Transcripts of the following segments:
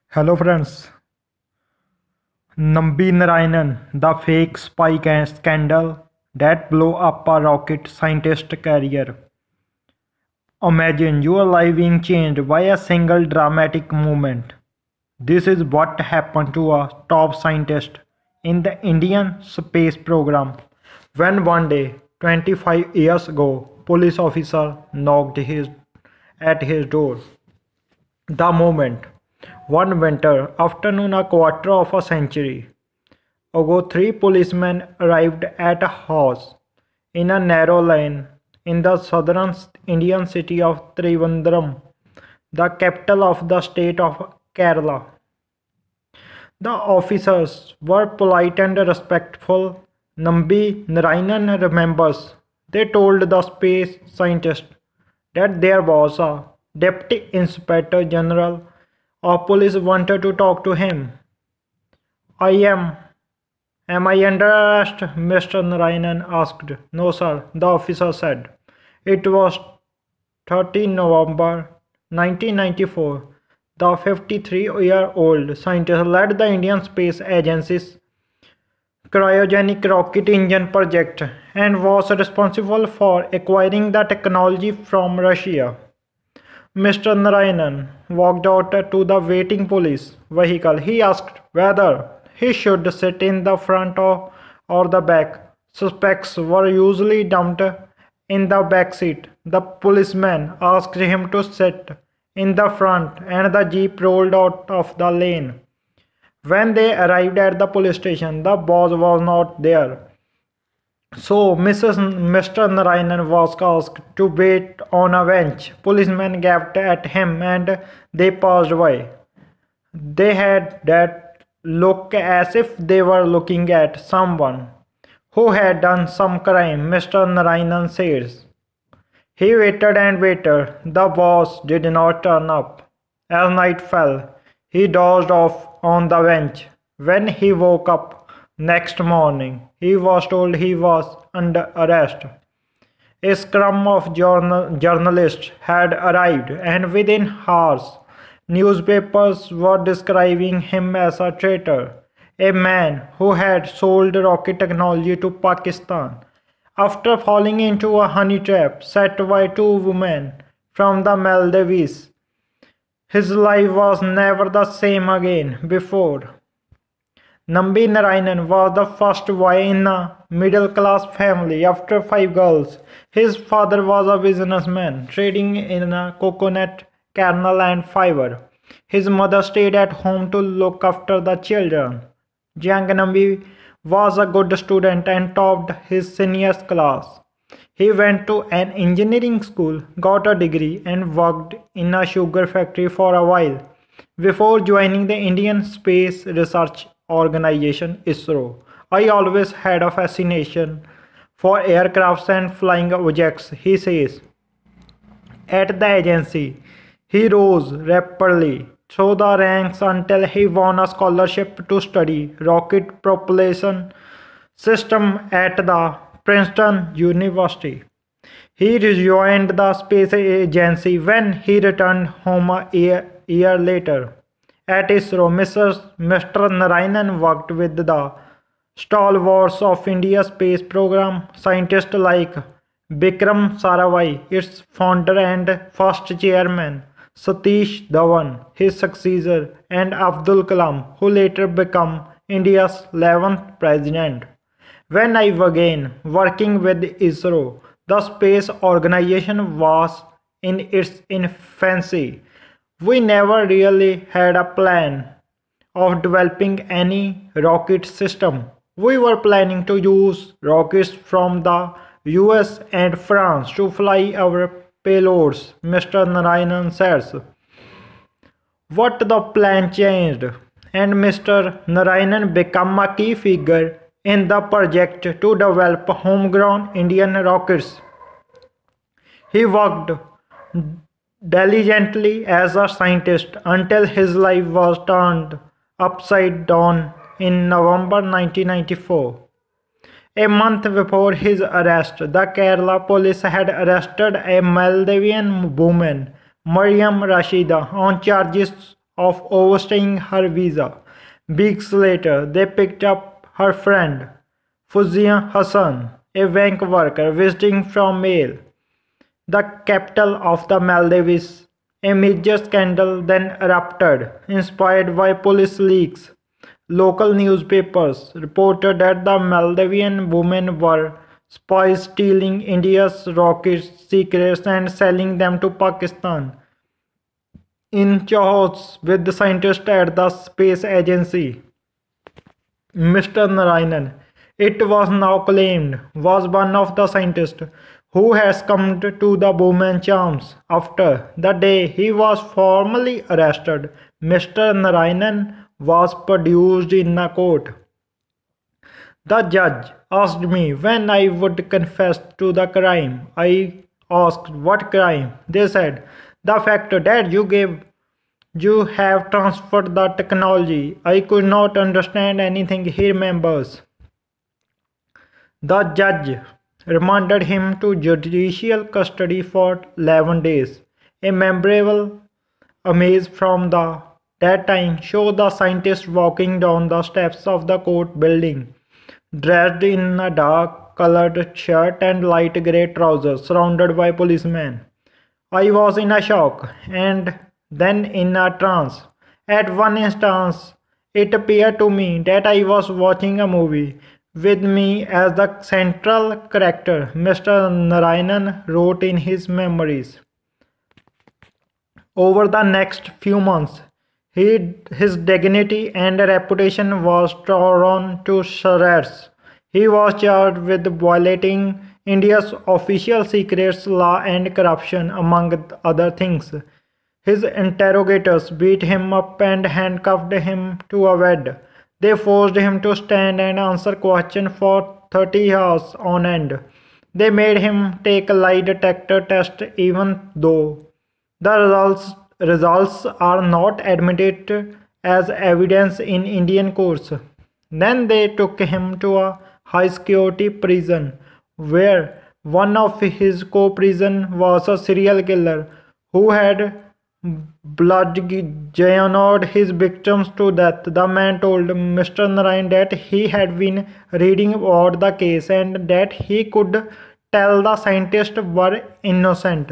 Hello friends. Nambi Narayanan, the fake spy scandal that blew up a rocket scientist career. Imagine your life being changed by a single dramatic moment. This is what happened to a top scientist in the Indian space program when one day, 25 years ago, police officer knocked at his door. The moment, one winter afternoon a quarter of a century ago, three policemen arrived at a house in a narrow lane in the southern Indian city of Trivandrum, the capital of the state of Kerala. The officers were polite and respectful. Nambi Narayanan remembers they told the space scientist that there was a deputy inspector general of police wanted to talk to him. I am I under arrest? Mr. Narayanan asked. No, sir, the officer said. It was 13 November 1994. The 53-year-old scientist led the Indian Space Agency's cryogenic rocket engine project and was responsible for acquiring the technology from Russia. Mr. Narayanan walked out to the waiting police vehicle. He asked whether he should sit in the front or the back. Suspects were usually dumped in the back seat. The policeman asked him to sit in the front and the jeep rolled out of the lane. When they arrived at the police station, the boss was not there. So Mr. Narayanan was asked to wait on a bench. Policemen gaped at him and they passed by. They had that look as if they were looking at someone who had done some crime, Mr. Narayanan says. He waited and waited. The boss did not turn up. As night fell, he dozed off on the bench. When he woke up next morning, he was told he was under arrest. A scrum of journalists had arrived, and within hours, newspapers were describing him as a traitor, a man who had sold rocket technology to Pakistan after falling into a honey trap set by two women from the Maldives. His life was never the same again before. Nambi Narayanan was the first boy in a middle-class family after five girls. His father was a businessman trading in a coconut kernel and fiber. His mother stayed at home to look after the children. Young Nambi was a good student and topped his senior class. He went to an engineering school, got a degree, and worked in a sugar factory for a while before joining the Indian Space Research Organization ISRO. I always had a fascination for aircrafts and flying objects, he says. At the agency, he rose rapidly through the ranks until he won a scholarship to study rocket propulsion system at the Princeton University. He rejoined the space agency when he returned home a year later. At ISRO, Mr. Narayanan worked with the stalwarts of India's space program, scientists like Vikram Sarabhai, its founder and first chairman, Satish Dhawan, his successor, and Abdul Kalam, who later became India's 11th president. When I began working with ISRO, the space organization was in its infancy. We never really had a plan of developing any rocket system. We were planning to use rockets from the US and France to fly our payloads, Mr. Narayanan says. What the plan changed, and Mr. Narayanan became a key figure in the project to develop homegrown Indian rockets. He worked diligently as a scientist until his life was turned upside down in November 1994. A month before his arrest, the Kerala police had arrested a Maldivian woman, Mariam Rashida, on charges of overstaying her visa. Weeks later, they picked up her friend, Fuzia Hassan, a bank worker visiting from Male, the capital of the Maldives. A major scandal then erupted, inspired by police leaks. Local newspapers reported that the Maldivian women were spies stealing India's rocket secrets and selling them to Pakistan. In chaos with the scientist at the space agency, Mr. Narayanan, it was now claimed, was one of the scientists who has succumbed to the woman's charms. After the day he was formally arrested, Mr. Narayanan was produced in a court. The judge asked me when I would confess to the crime. I asked what crime. They said, the fact that you have transferred the technology. I could not understand anything he remembers. The judge remanded him to judicial custody for 11 days. A memorable image from that time showed the scientist walking down the steps of the court building, dressed in a dark colored shirt and light grey trousers, surrounded by policemen. I was in a shock and then in a trance. At one instance, it appeared to me that I was watching a movie with me as the central character, Mr. Narayanan wrote in his memories. Over the next few months, his dignity and reputation was torn to shreds. He was charged with violating India's official secrets law and corruption, among other things. His interrogators beat him up and handcuffed him to a bed. They forced him to stand and answer questions for 30 hours on end. They made him take a lie detector test even though the results are not admitted as evidence in Indian courts. Then they took him to a high security prison where one of his co-prisoners was a serial killer who had bludgeoned his victims to death. The man told Mr. Narayan that he had been reading about the case and that he could tell the scientists were innocent.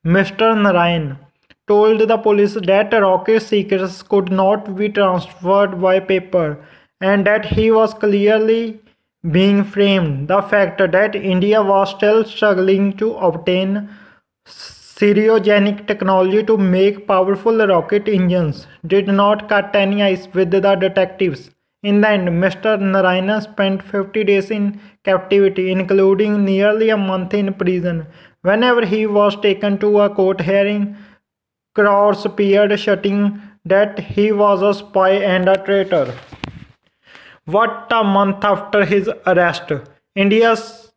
Mr. Narayan told the police that rocket secrets could not be transferred by paper and that he was clearly being framed. The fact that India was still struggling to obtain cryogenic technology to make powerful rocket engines did not cut any ice with the detectives. In the end, Mr. Narayanan spent 50 days in captivity, including nearly a month in prison. Whenever he was taken to a court hearing, crowds appeared shouting that he was a spy and a traitor. What a month after his arrest, India's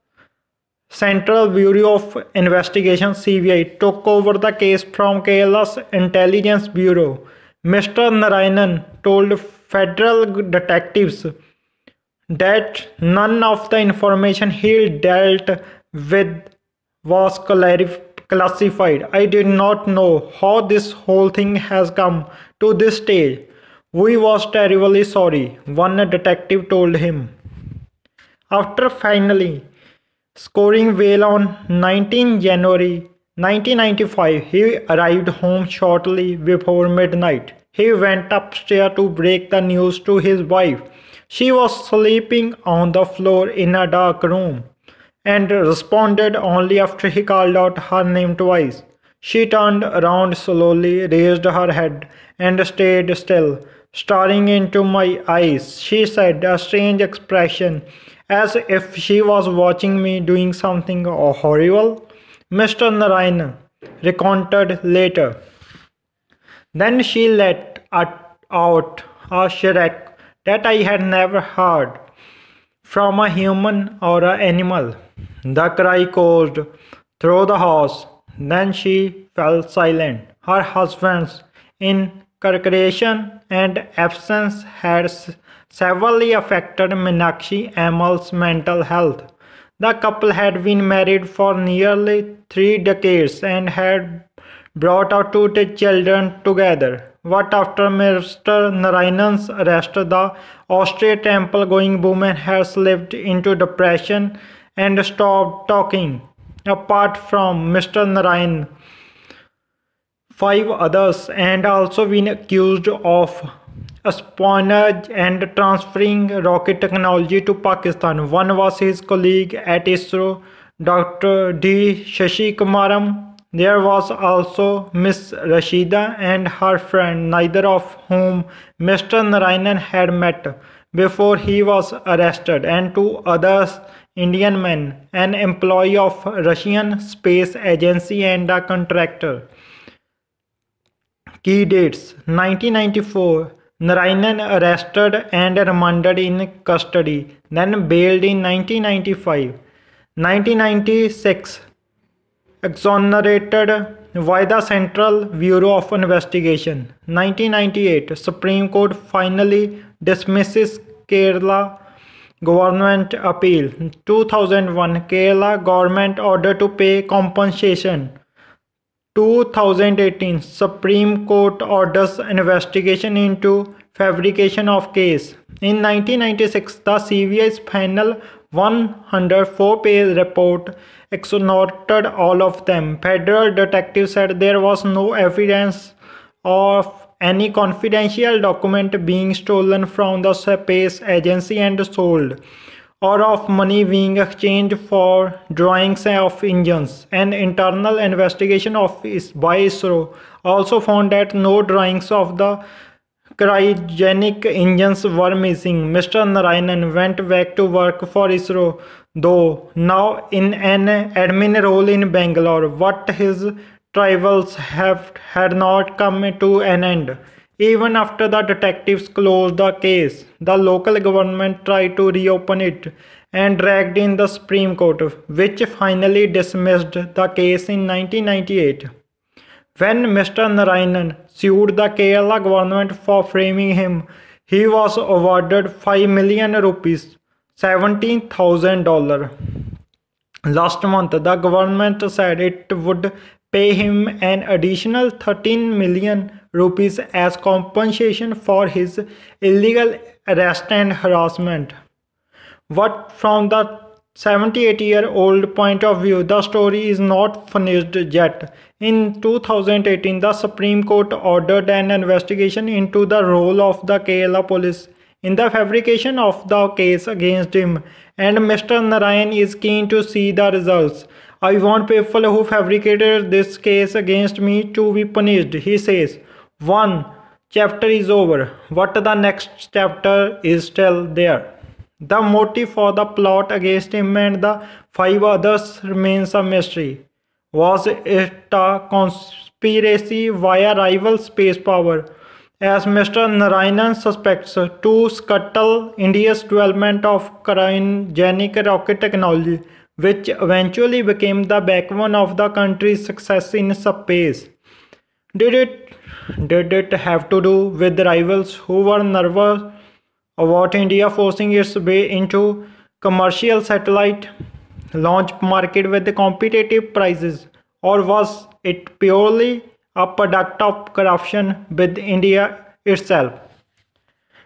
Central Bureau of Investigation (CBI) took over the case from Kerala's Intelligence Bureau. Mr. Narayanan told federal detectives that none of the information he dealt with was classified. I did not know how this whole thing has come to this stage. We was terribly sorry, one detective told him. After finally scoring well on 19 January 1995, he arrived home shortly before midnight. He went upstairs to break the news to his wife. She was sleeping on the floor in a dark room and responded only after he called out her name twice. She turned around slowly, raised her head, and stayed still, staring into my eyes. She said, a strange expression, as if she was watching me doing something horrible. Mr. Narayan recounted later. Then she let out a shriek that I had never heard from a human or an animal. The cry coursed through the house. Then she fell silent. Her husband's incarceration and absence had severely affected Meenakshi Ammal's mental health. The couple had been married for nearly 3 decades and had brought our two children together. What after Mr. Narayanan's arrest, the Austrian temple-going woman has slipped into depression and stopped talking. Apart from Mr. Narayan, five others and also been accused of espionage and transferring rocket technology to Pakistan. One was his colleague at ISRO, Dr. D. Shashi Kumaram. There was also Miss Rashida and her friend, neither of whom Mr. Narayanan had met before he was arrested, and two others Indian men, an employee of Russian Space Agency and a contractor. Key dates: 1994, Narayanan arrested and remanded in custody, then bailed in 1995. 1996, exonerated by the Central Bureau of Investigation. 1998, Supreme Court finally dismisses Kerala government appeal. 2001, Kerala government order to pay compensation. 2018, Supreme Court orders investigation into fabrication of case. In 1996, the CBI's final 104-page report exonerated all of them. Federal detectives said there was no evidence of any confidential document being stolen from the space agency and sold, or of money being exchanged for drawings of engines. An internal investigation by ISRO also found that no drawings of the cryogenic engines were missing. Mr. Narayanan went back to work for ISRO, though now in an admin role in Bangalore. But his travels had not come to an end. Even after the detectives closed the case, the local government tried to reopen it and dragged in the Supreme Court, which finally dismissed the case in 1998. When Mr. Narayanan sued the Kerala government for framing him, he was awarded 5 million rupees, $17,000. Last month, the government said it would pay him an additional 13 million rupees as compensation for his illegal arrest and harassment. But from the 78-year-old point of view, the story is not finished yet. In 2018, the Supreme Court ordered an investigation into the role of the Kerala police in the fabrication of the case against him, and Mr. Narayan is keen to see the results. I want people who fabricated this case against me to be punished, he says. One chapter is over, but the next chapter is still there. The motive for the plot against him and the five others remains a mystery. Was it a conspiracy via rival space power, as Mr. Narayanan suspects, to scuttle India's development of cryogenic rocket technology, which eventually became the backbone of the country's success in space? Did it have to do with rivals who were nervous about India forcing its way into commercial satellite launch market with competitive prices, or was it purely a product of corruption with India itself?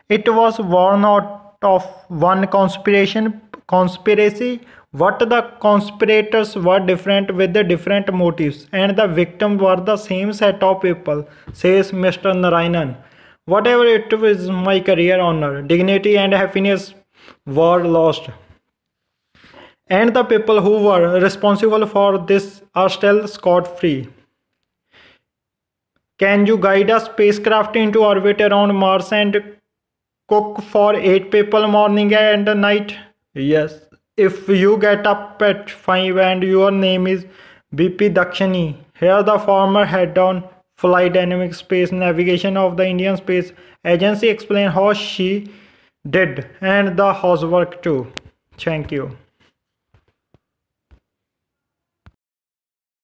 It was born out of one conspiracy, but the conspirators were different with the different motives, and the victims were the same set of people, says Mr. Narayanan. Whatever it was, my career, honor, dignity and happiness were lost. And the people who were responsible for this are still scot-free. Can you guide a spacecraft into orbit around Mars and cook for 8 people morning and night? Yes. If you get up at 5 and your name is BP Dakshini, here the former head on flight dynamic space navigation of the Indian Space Agency explained how she did, and the housework too. Thank you.